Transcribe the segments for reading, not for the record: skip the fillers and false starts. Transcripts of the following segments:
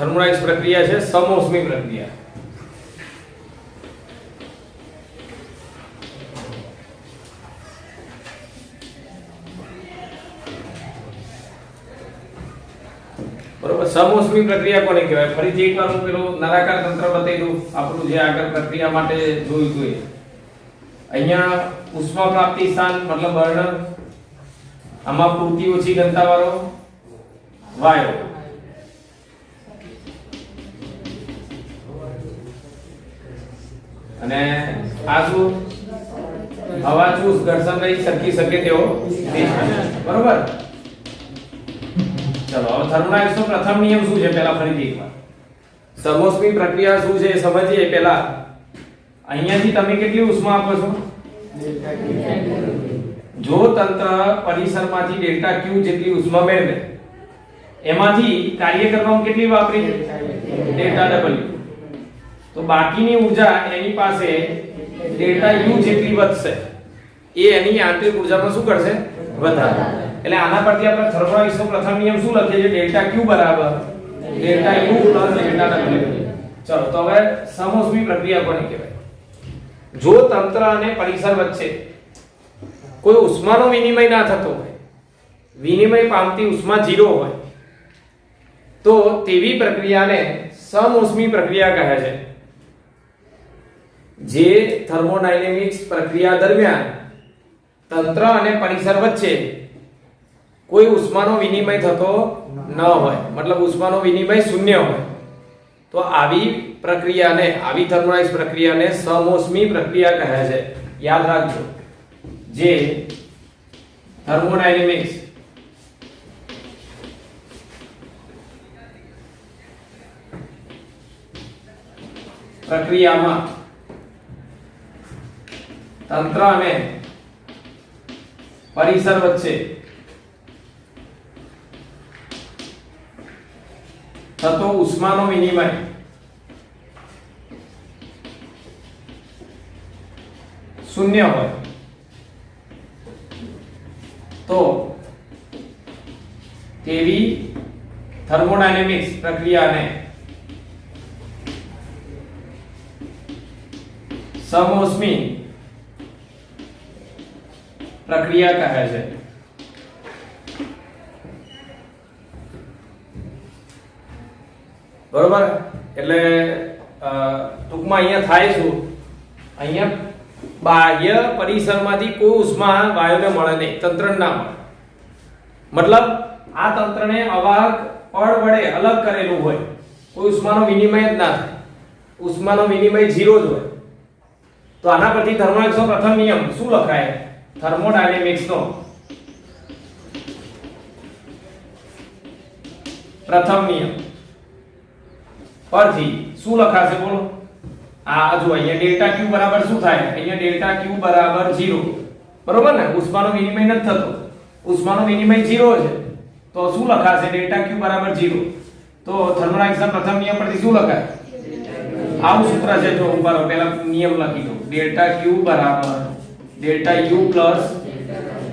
Thermodynamics પ્રક્રિયા છે સમોષ્મી પ્રક્રિયા। બરોબર, સમોષ્મી પ્રક્રિયા કોને કહેવાય? ફરીથી એકવાર હું પેલું નળાકાર તંત્ર બતાવી દઉં, આપણું જે આગળ પ્રક્રિયા માટે જોયું હતું એ। અહીંયા ઉષ્મા પ્રાપ્તિ સ્થાન મતલબ બર્નર, આમાં પૂરતી ઓછી ઘનતા વાળો વાયુ, અને આ શું હવા ચૂસ ઘર્ષણ રહી સરકી શકે તેવો બરોબર। ચલો હવે થર્મોડાયનેમિક્સનો પ્રથમ નિયમ શું છે પહેલા ફરીથી એકવાર સમોષ્મી પ્રક્રિયા શું છે એ સમજીએ। પહેલા અહીંયાથી તમે કેટલી ઉષ્મા આપો છો? જો તંત્ર પરિસરમાંથી ડેલ્ટા ક્યુ જેટલી ઉષ્મા મેળવે એમાંથી કાર્ય કરવામાં કેટલી વાપરી? Delta W. તો બાકીની ઊર્જા એની પાસે ડેલ્ટા યુ જેટલી વધશે, એ એની આંતરિક ઊર્જામાં શું કરશે? વધારે। એટલે આના પરથી આપણે થર્મોડાયનેમિક્સનો પ્રથમ નિયમ શું લખીએ છીએ? ડેલ્ટા ક્યુ બરાબર delta you plus delta W. ચલો તો હવે સમોષ્મી પ્રક્રિયા કોને કહેવાય? જો તંત્ર અને પરિસર વચ્ચે કોઈ ઉષ્માનો વિનિમય ના થતો હોય, વિનિમય પામતી ઉષ્મા 0 હોય, તો તેવી પ્રક્રિયાને સમોષ્મી પ્રક્રિયા કહે છે। જે થર્મોડાયનેમિક્સ પ્રક્રિયા દરમિયાન તંત્ર અને પરિસર વચ્ચે કોઈ ઉષ્માનો વિનિમય થતો ન હોય, મતલબ ઉષ્માનો વિનિમય શૂન્ય હોય, તો આવી પ્રક્રિયાને, આવી થર્મોડાયનેમિક્સ પ્રક્રિયાને સમોષ્મી પ્રક્રિયા કહે છે। યાદ રાખજો, જે થર્મોડાયનેમિક્સ પ્રક્રિયામાં તંત્ર અને પરિસર વચ્ચે થતો ઉષ્માનો વિનિમય શૂન્ય હોય, તો તેવી થર્મોડાયનેમિક્સ પ્રક્રિયાને સમોષ્મી પ્રક્રિયા કહે છે। બરોબર, એટલે ટૂંકમાં અહીંયા થાય શું, અહીંયા બાહ્ય પરિસરમાંથી કોઈ ઉષ્મા વાયુને મળે નહીં, તંત્રને ના મળે। મતલબ આ તંત્રને અવાહક પડ વડે અલગ કરેલું હોય, કોઈ ઉષ્માનો વિનિમય જ ના થાય, ઉષ્માનો વિનિમય 0 જ હોય। તો આના પરથી થર્મોડાયનેમિક્સનો પ્રથમ નિયમ શું લખાય? થર્મોડાયનેમિક્સનો પ્રથમ નિયમ પરથી શું લખાશે બોલો? આ જો અહીંયા ડેલ્ટા ક્યુ બરાબર શું થાય? અહીંયા ડેલ્ટા ક્યુ બરાબર 0, બરોબર ને? ઉષ્માનો વિનિમય નથી થતો, ઉષ્માનો વિનિમય 0 છે, તો શું લખાશે? ડેલ્ટા ક્યુ બરાબર 0। તો થર્મોડાયનેમિક્સના પ્રથમ નિયમ પરથી શું લખાય? આવું સૂત્ર છે, જો ઉપર પહેલા નિયમ લખી દો, ડેલ્ટા ક્યુ બરાબર delta you plus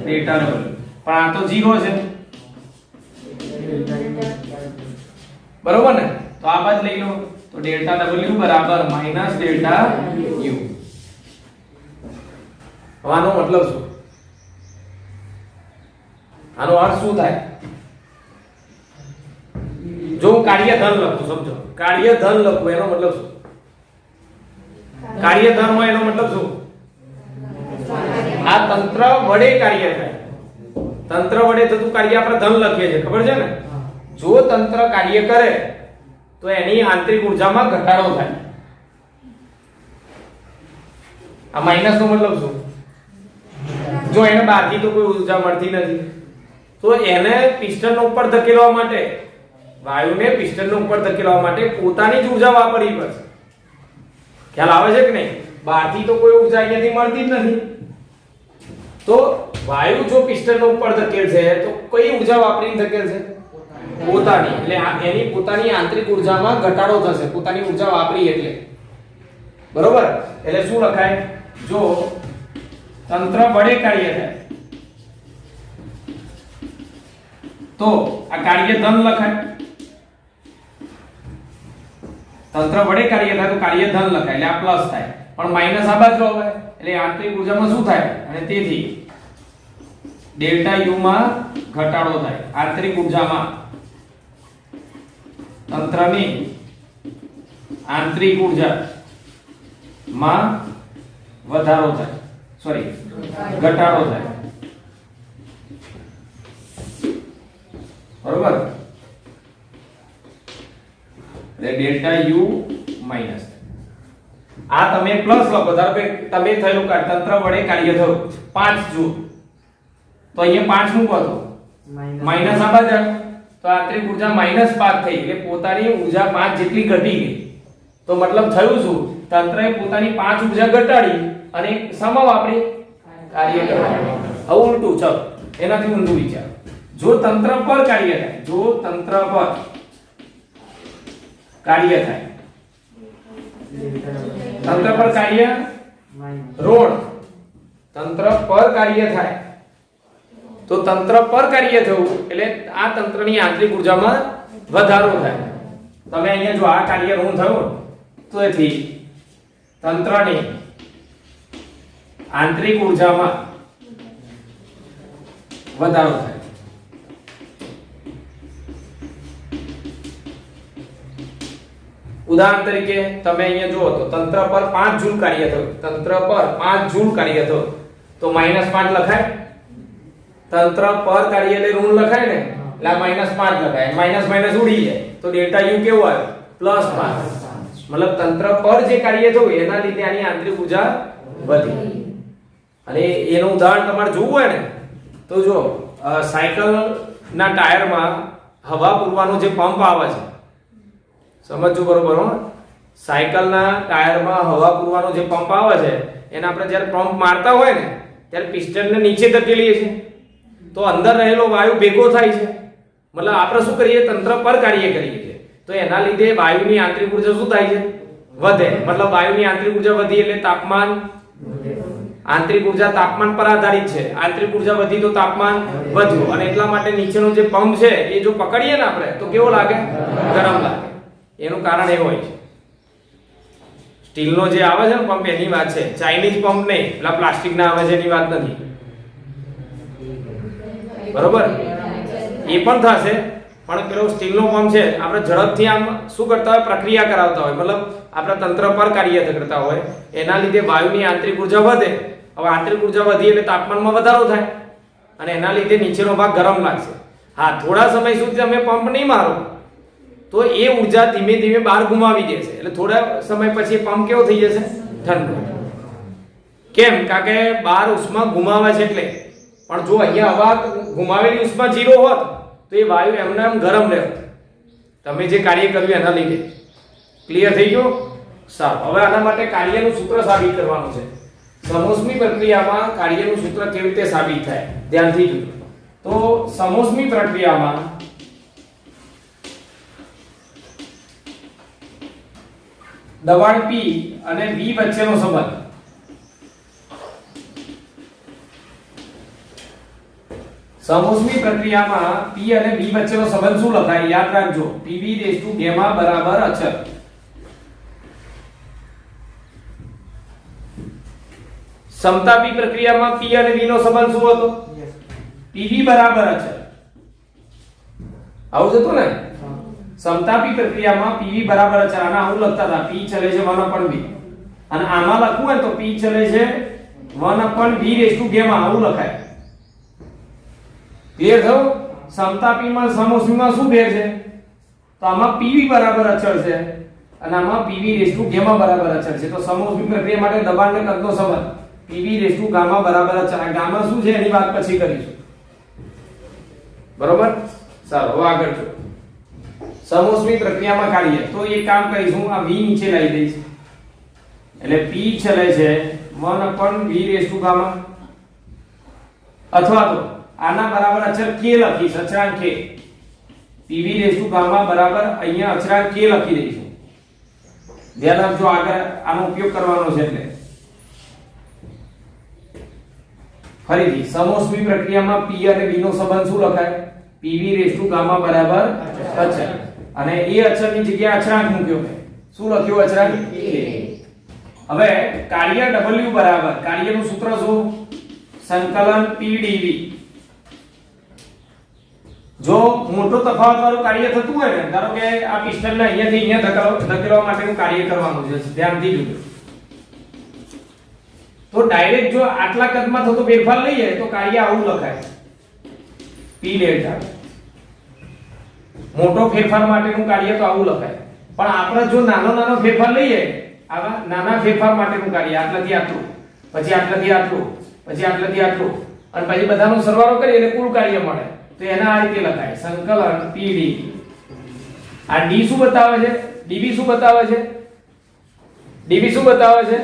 delta W, પણ આ તો 0 છે, બરોબર ને? તો આ બાદ લઈ લો, તો ડેલ્ટા ડબલ્યુ બરાબર માઈનસ ડેલ્ટા યુ। આનો મતલબ શું? આનો અર્થ શું થાય? જો હું કાર્ય ધન લખું, સમજો, કાર્ય ધન લખું, એનો મતલબ શું? કાર્ય ધન હોય એનો મતલબ શું? આ તંત્ર વડે કાર્ય થાય, તંત્ર વડે થતું કાર્ય આપણે ધન લખીએ છીએ, ખબર છે ને? જો તંત્ર કાર્ય કરે તો એની આંતરિક ઉર્જામાં ઘટાડો થાય। આ માઈનસ નો મતલબ શું? જો એને બહારથી તો કોઈ ઉર્જા મળતી નથી, તો એને પિસ્ટન ઉપર ધકેલવા માટે, વાયુને પિસ્ટન ઉપર ધકેલવા માટે પોતાની જ ઉર્જા વાપરવી પડશે। ખ્યાલ આવે છે કે નહીં? બહારથી તો કોઈ ઉર્જા અહીંયાથી મળતી જ નથી, તો વાયુ જો પિસ્ટન ઉપર ધકેલશે તો કઈ ઉર્જા વાપરીને ધકેલશે? પોતાની। એટલે એની પોતાની આંતરિક ઉર્જામાં ઘટાડો થશે, પોતાની ઉર્જા વાપરી એટલે, બરોબર? એટલે શું લખાય? જો તંત્ર વડે કાર્ય થાય તો આ કાર્ય ધન લખાય, તંત્ર વડે કાર્ય થાય તો કાર્ય ધન લખાય એટલે આ પ્લસ થાય, પણ માઈનસ આ બાજુ આવે એટલે આંતરિક ઊર્જામાં શું થાય, અને તેથી ડેલ્ટા યુ માં ઘટાડો થાય, આંતરિક ઊર્જામાં તંત્રની આંતરિક ઊર્જા માં વધારો થાય, સોરી ઘટાડો થાય, બરોબર, એટલે ડેલ્ટા યુ માઈનસ, આ તમે પ્લસ લખો, ધારો કે તમે થયેલું તંત્ર વડે કાર્ય થયું 5 જૂલ, તો અહીંયા 5 મૂકો તો માઈનસ આ બાજુ, તો આંતરિક ઊર્જા -5 થઈ એટલે પોતાની ઊર્જા 5 જેટલી ઘટી ગઈ, તો મતલબ થયું શું, તંત્રએ પોતાની 5 ઊર્જા ઘટાડી અને સમા વાપરી કાર્ય કરવાનું, હવે ઉલટું, ચલો એનાથી ઊંધું વિચાર, જો તંત્ર પર કાર્ય થાય, જો તંત્ર પર કાર્ય થાય, તંત્ર પર કાર્ય ઋણ, તંત્ર પર કાર્ય થાય, તો તંત્ર પર કાર્ય થયું એટલે આ તંત્રની આંતરિક ઊર્જામાં વધારો થાય, તમે અહીંયા જો આ કાર્ય ઋણ થયું તો એથી તંત્રની આંતરિક ઊર્જામાં વધારો થાય, ઉદાહરણ તરીકે તમે અહીંયા જુઓ તો તંત્ર પર 5 જૂલ કાર્ય થયું, તંત્ર પર 5 જૂલ કાર્ય થયું તો -5 લખાય, તંત્ર પર કાર્ય એટલે ઋણ લખાય ને, એટલે આ -5 લખાય, માઈનસ માઈનસ ઉડી જાય તો ડેલ્ટા યુ કેવો આવ્યો +5, મતલબ તંત્ર પર જે કાર્ય થયું એના લીધે આની આંતરિક ઊર્જા વધી, અને એનું ઉદાહરણ તમારે જોવું હોય ને તો જો સાયકલ ના ટાયરમાં હવા પૂરવાનો જે પંપ આવે છે, સમજો બરોબર હો, સાયકલના ટાયરમાં હવા પૂરવાનો જે પંપ આવે છે એને આપણે જ્યારે પંપ મારતા હોય ને ત્યારે પિસ્ટનને નીચે ધકેલીએ છીએ તો અંદર રહેલો વાયુ ભેગો થાય છે, મતલબ આપણે શું કરીએ, તંત્ર પર કાર્ય કરીએ છીએ તો એના લીધે વાયુની આંતરિક ઊર્જા શું થાય છે, વધે, મતલબ વાયુની આંતરિક ઊર્જા વધી એટલે તાપમાન, આંતરિક ઊર્જા તાપમાન પર આધારિત છે, આંતરિક ઊર્જા વધી તો તાપમાન વધ્યું, અને એટલા માટે નીચેનો જે પંપ છે એ જો પકડીએ ને આપણે તો કેવો લાગે, ગરમ લાગે, એનું કારણ એ હોય છે, સ્ટીલનો જે આવે છે ને પંપ એની વાત છે, ચાઇનીઝ પંપ નહીં, પેલા પ્લાસ્ટિકના આવે છે એની વાત નથી, બરોબર, એ પણ થશે, પણ પેલો સ્ટીલનો પંપ છે આપણે ઝડપથી આમ શું કરતા હોય, પ્રક્રિયા કરાવતા હોય, મતલબ આપણે તંત્ર પર કાર્ય કરતા હોય એના લીધે વાયુની આંતરિક ઊર્જા વધે, હવે આંતરિક ઊર્જા વધી એટલે તાપમાનમાં વધારો થાય અને એના લીધે નીચેનો ભાગ ગરમ લાગશે, હા થોડા સમય સુધી તમે પંપ નહીં મારો તો એ ઊર્જા ધીમે ધીમે બહાર ગુમાવી દેશે, એટલે થોડા સમય પછી પંપ કેવો થઈ જશે, ઠંડો, કેમ, કારણ કે બહાર ઉષ્મા ગુમાવે છે એટલે, પણ જો અહીંયા હવા ગુમાવેલી ઉષ્મા 0 હોત તો એ વાયુ એમને એમ ગરમ રહેત, તમે જે કાર્ય કર્યું એના લીધે, ક્લિયર થઈ ગયું, સારું, હવે આના માટે કાર્યનું સૂત્ર સાબિત કરવાનું છે, સમોષ્મી પ્રક્રિયામાં કાર્યનું સૂત્ર કેવી રીતે સાબિત થાય, ધ્યાનથી જોજો, તો સમોષ્મી પ્રક્રિયામાં દબાણ P અને V વચ્ચેનો સંબંધ, સમોષ્મી પ્રક્રિયામાં P અને V વચ્ચેનો સંબંધ શું લખાય, યાદ રાખજો, PV γ બરાબર અચળ, સમતાપી પ્રક્રિયામાં P અને V નો સંબંધ શું હતો, PV બરાબર અચળ, આવું જ હતું ને, સમતાપી પ્રક્રિયામાં PV બરાબર અચળ, આના આવું લખતા હતા, P ચલે છે 1/v, અને આમાં લખવું હોય તો P ચલે છે 1/v⁴ આવું લખાય, ક્લિયર થયું, સમતાપીમાં સમોષ્મીમાં શું ફેર છે, તો આમાં PV બરાબર અચળ છે અને આમાં PV⁴ બરાબર અચળ છે, તો સમોષ્મી પ્રક્રિયા માટે દબાણ અને કદનો સંબંધ PV⁴ બરાબર અચળ, આ ગામા શું છે એની વાત પછી કરીશું, બરોબર, સારું, હવે આગળ જો સમોષ્મી પ્રક્રિયામાં કાર્ય, તો એક કામ કરીશું, આ V નીચે લાવી દઈશ, એટલે P ચલે છે 1/v⁴, અથવા તો આના બરાબર અચળ k લખીશ, અચળાંક k, PV⁴ બરાબર અહીંયા અચળાંક k લખી દઈશું, ધ્યાન રાખજો, આગળ આનો ઉપયોગ કરવાનો છે, એટલે ફરીથી સમોષ્મી પ્રક્રિયામાં P અને V નો સંબંધ શું લખાય, PV⁴ બરાબર અચળ, અને એ અચળની જગ્યાએ અચળાંક મૂક્યો, શું લખ્યું અચળાંક k. હવે કાર્ય w બરાબર કાર્યનું સૂત્ર શું સંકલન p dv. જો મોટો તફાવત વાળું કાર્ય થતું હોય ને ધારો કે આ પિસ્ટનને અહીંયાથી અહીંયા ધકેલવા માટેનું કાર્ય કરવાનું છે ધ્યાનથી જોજો તો ડાયરેક્ટ જો આટલા કદમાં થતો ફેરફાર લઈએ તો કાર્ય આવું લખાય p ડેલ્ટા. મોટો ફેરફાર માટેનું કાર્ય તો આવું લખાય પણ આપણે જો નાનો ફેરફાર લઈએ આવા નાના ફેરફાર માટેનું કાર્ય આટલાથી આટલું પછી આટલાથી આટલું પછી આટલાથી આટલું અને પછી બધાનો સરવાળો કરીએ એટલે કુલ કાર્ય મળે તો એના આ રીતે લખાય સંકલન p dv. આ d શું બતાવે છે dv શું બતાવે છે dv શું બતાવે છે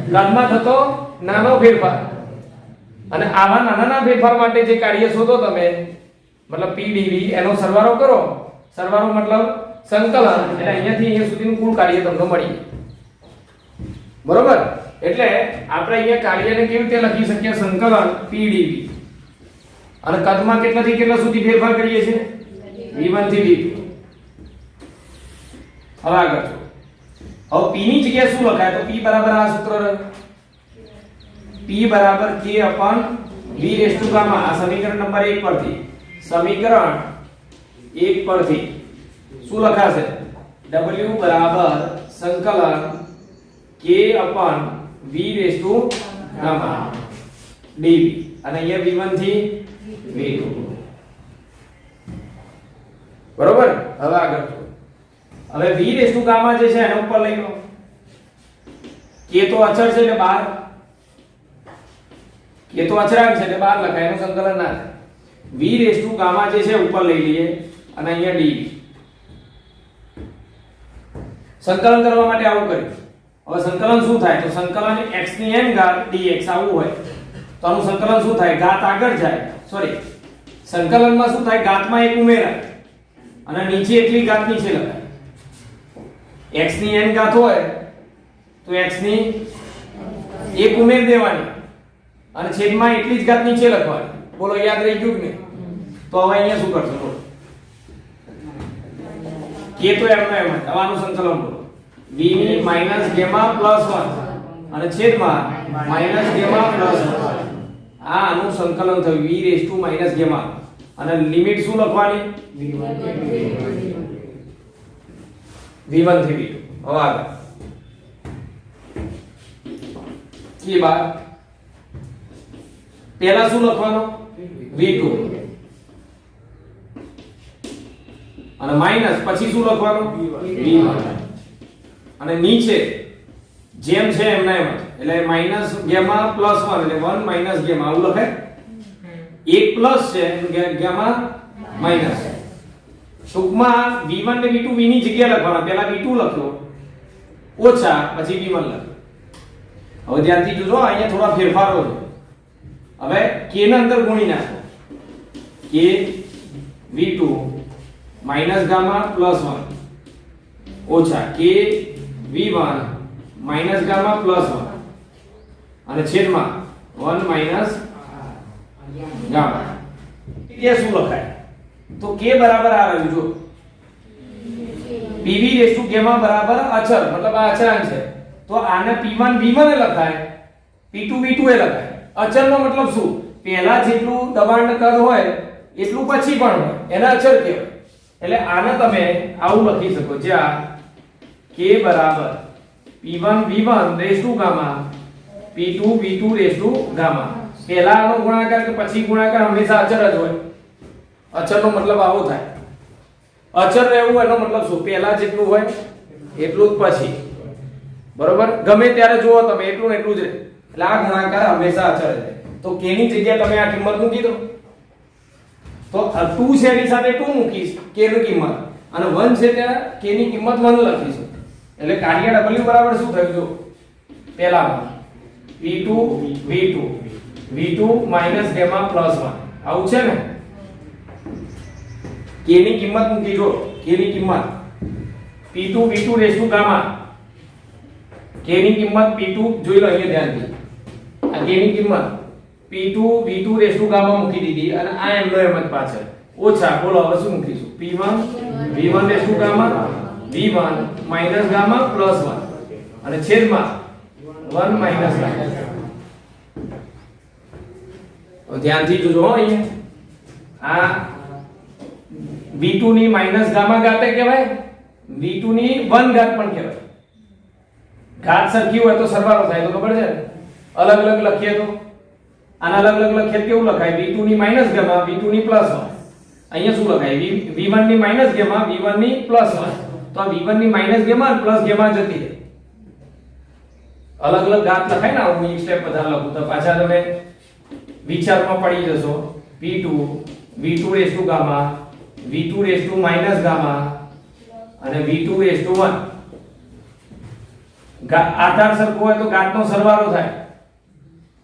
કદમાં થતો નાનો ફેરફાર અને આવા નાના ફેરફાર માટે જે કાર્ય શોધો તમે મતલબ p dv એનો સરવાળો કરો સરવાળો મતલબ સંકલન એટલે અહીંયાથી અહીંયા સુધીનું કુલ કાર્ય તમને મળી બરોબર. એટલે આપણે અહીંયા કાર્યને કેવી રીતે લખી શકીએ સંકલન p dv અને કદમાં કેટલાથી કેટલા સુધી ફેરફાર કરીએ છીએ v1 થી v2. હવે આગળ હવે p ની જગ્યાએ શું લખાય તો p બરાબર આ સૂત્ર રહ્યું p બરાબર k upon v raise to gamma. આ સમીકરણ નંબર 1 પરથી સમીકરણ 1 પરથી શું લખાશે w બરાબર સંકલન k upon v raise to gamma dv અને અહીંયા v1 થી v2 બરોબર. હવે આગળ હવે v રેઝ ટુ ગામા જે છે એના ઉપર લઈ લો k તો અચળ છે એટલે 12 k તો અચળાંક છે એટલે 12 લખાય એનું સંકલન ના થાય. v રેઝ ટુ ગામા જે છે ઉપર લઈ લઈએ અને અહીંયા dv સંકલન કરવા માટે આવું કર્યું. હવે સંકલન શું થાય તો સંકલન x ની n ઘાત dx આવું હોય તો આનું સંકલન શું થાય ઘાત આગળ જાય સોરી સંકલનમાં શું થાય ઘાતમાં એક ઉમેરાય અને નીચે એટલી ઘાત નીચે લખાય. x ની n ઘાત હોય તો x ની એક ઉમેર દેવાની અને છેદમાં એટલી જ ઘાત નીચે લખવાની. બોલો યાદ રહી ગયું કે નહીં? તો હવે અહીંયા શું કરશો બોલો k તો એમનો એમ જ આનું સંકલન બોલો v ની માઈનસ ગામા પ્લસ 1 અને છેદમાં માઈનસ ગામા પ્લસ 1 આ આનું સંકલન થયું v raise to minus gamma અને લિમિટ શું લખવાની v1 થી v2. હવે આગળ કે બાદ પહેલા શું લખવાનું v2 અને માઈનસ પછી શું લખવાનું v1 અને નીચે જેમ છે એમના એમ એટલે માઈનસ ગામા પ્લસ 1 એટલે 1 માઈનસ ગામા આવું લખાય. એક પ્લસ છે ગામા માઈનસ. ટૂંકમાં v1 ને v2 v ની જગ્યાએ લખવાના. પહેલા v2 લખ્યો ઓછા પછી v1 લખ્યો. હવે ધ્યાનથી જોજો અહીંયા થોડા ફેરફારો છે. હવે k ના અંદર ગુણી નાખો k v2 minus gamma plus 1 ઓછા k v1 minus gamma plus 1 અને છેદમાં 1 માઈનસ ગામા. એ શું લખાય તો k બરાબર આ રહ્યું જો pv રેઝ ટુ ગામા બરાબર અચળ મતલબ આ અચળાંક છે તો આને p1 v1 એ લખાય p2 v2 એ લખાય. અચળનો મતલબ શું પહેલા જેટલું દબાણ કદ હોય એટલું પછી પણ હોય એને અચળ કહેવાય. એટલે આને તમે આવું લખી શકો જ્યાં k બરાબર p1 v1 raise to gamma p2 v2 raise to gamma. પહેલાનો ગુણાકાર કે પછી ગુણાકાર હંમેશા અચળ જ હોય. અચળનો મતલબ આવો થાય. અચળ રહેવું એનો મતલબ શું પહેલા જેટલું હોય એટલું જ પછી બરોબર. ગમે ત્યારે જુઓ તમે એટલું ને એટલું જ રહે એટલે આ ગુણાકાર હંમેશા અચળ રહે. તો k ની જગ્યાએ તમે આ કિંમત મૂકી દો તો 2 છે એની સાથે 2 મૂકીશ k ની કિંમત અને 1 છે ત્યાં k ની કિંમત 1 લખીશું એટલે કાર્ય w બરાબર શું થયું જો પહેલામાં v2 v2 v2 minus gamma plus 1 આવું છે ને. k ની કિંમત મૂકી જો k ની કિંમત p2 v2 raise to gamma k ની કિંમત p2 જોઈ લો અહીંયા ધ્યાનથી આ k ની કિંમત p2 v2 raise to gamma મૂકી દીધી અને આ એમનો એમ જ પાછળ ઓછા બોલો હવે શું મૂકીશું p1 v1 raise to gamma v1 minus gamma plus 1 અને છેદમાં 1 માઈનસ ગામા. તો ધ્યાનથી જોજો હો અહીંયા આ v2 ની માઈનસ ગામા ઘાતે કહેવાય, v2 ની 1 ઘાત પણ કહેવાય. ઘાત સરખી હોય તો સરવાળો થાય તો ખબર છે ને, અલગ અલગ લખીએ તો આના અલગ અલગ લખીએ કેવું લખાય, v2 ની માઈનસ ગામા v2 ની પ્લસ 1. અહીંયા શું લખાય, v1 ની માઈનસ ગામા v1 ની પ્લસ 1. તો આ v1 ની માઈનસ ગામા અને પ્લસ ગામા જતી રહે. અલગ અલગ ઘાત લખાય ને, હું એક સ્ટેપ બધા લખું તો પાછા તમે વિચારમાં પડી જશો. v2 v2 raise to gamma v2 raise to minus gamma અને v2 રેઝ ટુ 1. આધાર સરખો હોય તો ઘાતનો સરવાળો થાય,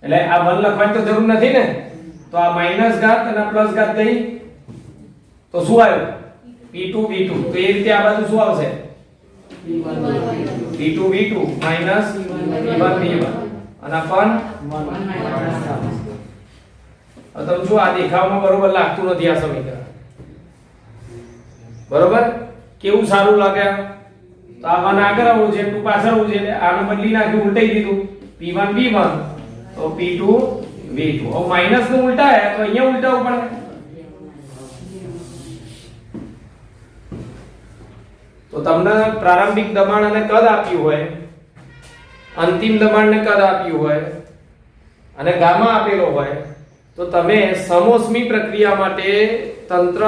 એટલે આ 1 લખવાની તો જરૂર નથી ને. તો આ માઈનસ ઘાત અને પ્લસ ઘાત થઈ તો શું આવ્યું, p2 v2. તો એ રીતે આ બાજુ શું આવશે, p2 v2 minus v1 v1 અને અપન 1. હવે તમે જો આ દેખાવમાં બરોબર લાગતું નથી આ સમીકરણ, બરોબર? કેવું સારું લાગે, તો આ 1 આગળ આવવું છે, 2 પાછળ આવવું છે, એટલે આને બદલી નાખ્યું, ઉલટાઈ દીધું, p1 v1 તો p2 v2. હવે માઈનસ નું ઉલટાય તો અહીંયા ઉલટાવવું પડે. તો તમને પ્રારંભિક દબાણ અને કદ આપ્યું હોય, અંતિમ દબાણને કદ આપ્યું હોય અને ગામા આપેલો હોય, તો તમે સમોષ્મી પ્રક્રિયા માટે તંત્ર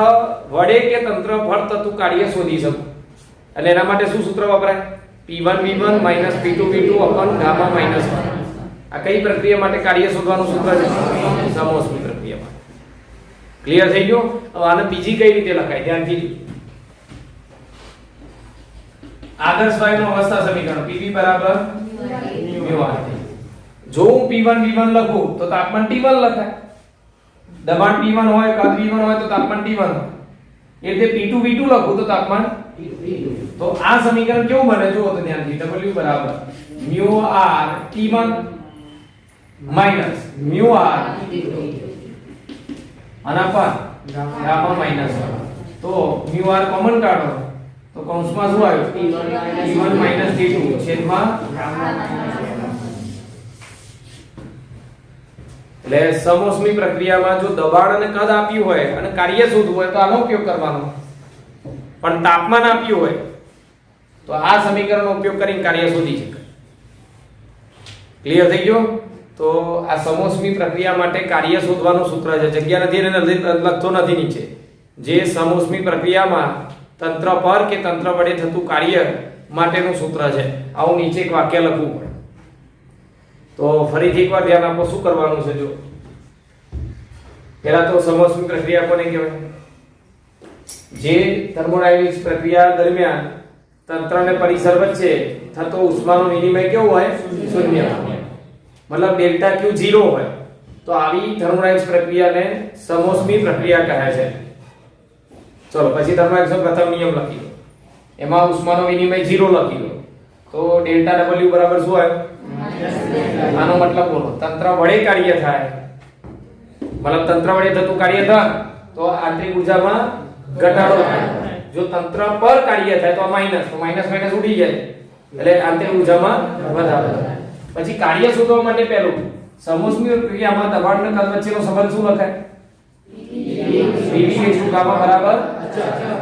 વડે કે તંત્ર ફળ થતું કાર્ય શોધી શકો. એટલે એના માટે શું સૂત્ર વપરાય, p1 v1 p2 v2 અપન gamma minus 1. આ કઈ પ્રક્રિયા માટે કાર્ય શોધવાનું સૂત્ર છે, સમોષ્મી પ્રક્રિયા માટે. ક્લિયર થઈ ગયો? હવે આને બીજી કઈ રીતે લખાય, ધ્યાનથી આદર્શ વાયુનું અવસ્થા સમીકરણ pv બરાબર μ r. જો હું p1 v1 લખું તો તાપમાન t1 લખાય, દબાણ p1 હોય, કદ v1 હોય તો તાપમાન t1 હોય. એ રીતે p2 v2 લખું તો તાપમાન t2. તો આ સમીકરણ કેવું બને જુઓ તો ધ્યાનથી, w બરાબર μ r t1 માઈનસ μ r અને અપન ગામા માઈનસ 1. તો μ r કોમન કાઢો તો કૌંસમાં શું આવ્યું, t1 માઈનસ t2 છેદમાં ગામા માઈનસ 1. એટલે સમોષ્મી પ્રક્રિયામાં જો દબાણ અને કદ આપ્યું હોય અને કાર્ય શોધવું હોય તો આનો ઉપયોગ કરવાનો, પણ તાપમાન આપ્યું હોય તો આ સમીકરણનો ઉપયોગ કરીને કાર્ય શોધી શકાય. ક્લિયર થઈ ગયો? તો આ સમોષ્મી પ્રક્રિયા માટે કાર્ય શોધવાનું સૂત્ર છે, જગ્યા નથી અને લખતો નથી નીચે. જે સમોષ્મી પ્રક્રિયામાં તંત્ર પર કે તંત્ર વડે થતું કાર્ય માટેનું સૂત્ર છે. આવું નીચે એક વાક્ય લખવું પડે. તો ફરીથી એકવાર ધ્યાન આપો, શું કરવાનું છે જો. પહેલા તો સમોષ્મી પ્રક્રિયા કોને કહેવાય, જે થર્મોડાયનેમિક્સ પ્રક્રિયા દરમિયાન તંત્ર અને પરિસર વચ્ચે થતો ઉષ્માનો વિનિમય કેવો હોય, શૂન્ય હોય. મતલબ ડેલ્ટા Q 0 હોય તો આવી થર્મોડાયનેમિક્સ પ્રક્રિયાને સમોષ્મી પ્રક્રિયા કહે છે. ચલો પછી થર્મોડાયનેમિક્સનો પ્રથમ નિયમ લખી લો, એમાં ઉષ્માનો વિનિમય 0 લખી લો. તો ડેલ્ટા W બરાબર શું આવે, આનો મતલબ બોલો, તંત્ર વડે કાર્ય થાય, મતલબ તંત્ર વડે થતું કાર્ય થાય તો આંતરિક ઊર્જામાં ઘટાડો થાય. જો તંત્ર પર કાર્ય થાય તો માઈનસ, તો માઈનસ માઈનસ ઉડી જાય એટલે આંતરિક ઊર્જામાં વધારો થાય. પછી કાર્ય શોધવા માટે પહેલું સમોષ્મી પ્રક્રિયામાં દબાણ અને કદ વચ્ચેનો સંબંધ શું લખાય, pv ગામા બરાબર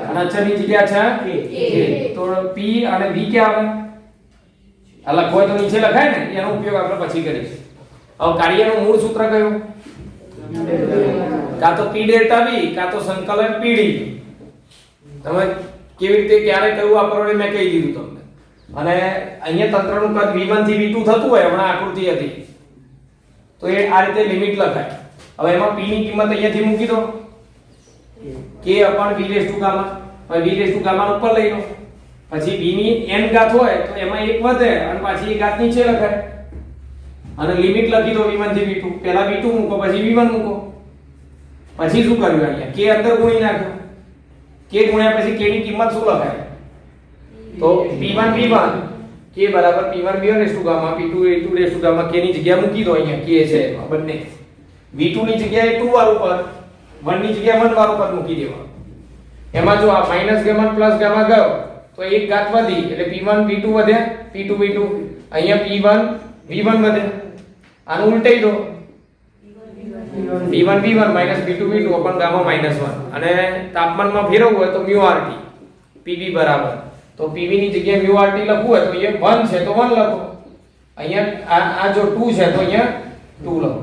અને અચળની જગ્યા છે k. તો p અને v ક્યાં આવે, આ લખવો હોય તો નીચે લખાય ને, એનો ઉપયોગ આપણે પછી કરીશું. હવે કાર્યનું મૂળ સૂત્ર કયું, કાં તો p ડેલ્ટા v કાં તો સંકલન pd. તમે કેવી રીતે ક્યારે કયું વાપરવાનું મેં કહી દીધું તમને. અને અહીંયા તંત્રનું કદ v1 થી v2 થતું હોય, હમણાં આકૃતિ હતી તો એ આ રીતે લિમિટ લખાય. હવે એમાં p ની કિંમત અહીંયાથી મૂકી દો, k upon v raise to gamma. હવે v રેઝ ટુ ગામા ઉપર લઈ લો, પછી v ની n ઘાત હોય તો એમાં એક વધે અને પાછી એક ઘાત નીચે લખાય અને લિમિટ લખી દો v1 થી v2. પહેલા v2 મૂકો પછી v1 મૂકો. પછી શું કર્યું, અહીંયા k અંદર ગુણી નાખ્યો, k ગુણ્યા પછી k ની કિંમત શું લખાય, તો p1 v1 k બરાબર p1 v1 raise to gamma p2 v2 raise to gamma. k ની જગ્યા મૂકી દો, અહીંયા k છે આ બંને. v2 ની જગ્યાએ 2 વાળું પદ, 1 ની જગ્યાએ 1 વાળું પદ મૂકી દેવાનું. એમાં જો આ માઈનસ ગામા પ્લસ ગામા ગયો તો એક ઘાત વધી એટલે P1 P2 વધ્યા, P2 V2, અહીંયા P1 V1 વધે. આનું ઉલટાઈ દો, P1 V1 P2 V2 upon gamma -1, અને તાપમાનમાં ફેરવવું હોય તો μ RT PV બરાબર, તો PV ની જગ્યાએ μ RT લખવું હોય તો અહીંયા 1 છે તો 1 લખો, અહીંયા આ જો 2 છે તો અહીંયા 2 લખો,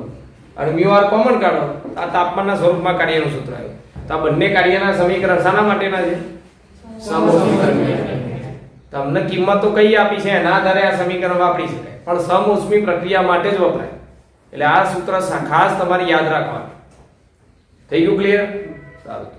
અને μ R કોમન કાઢો. આ તાપમાનના સ્વરૂપમાં કાર્યનું સૂત્ર આવ્યું. તો આ બંને કાર્યના સમીકરણ શાના માટેના છે? સમોષ્મિ પ્રક્રિયા. તમને કિંમત તો કઈ આપી છે એના આધારે આ સમીકરણ વાપરી શકાય, પણ સમોષ્મિ પ્રક્રિયા માટે જ વપરાય. એટલે આ સૂત્ર ખાસ તમારે યાદ રાખવાનું. થઈ ગયું ક્લિયર? સારું.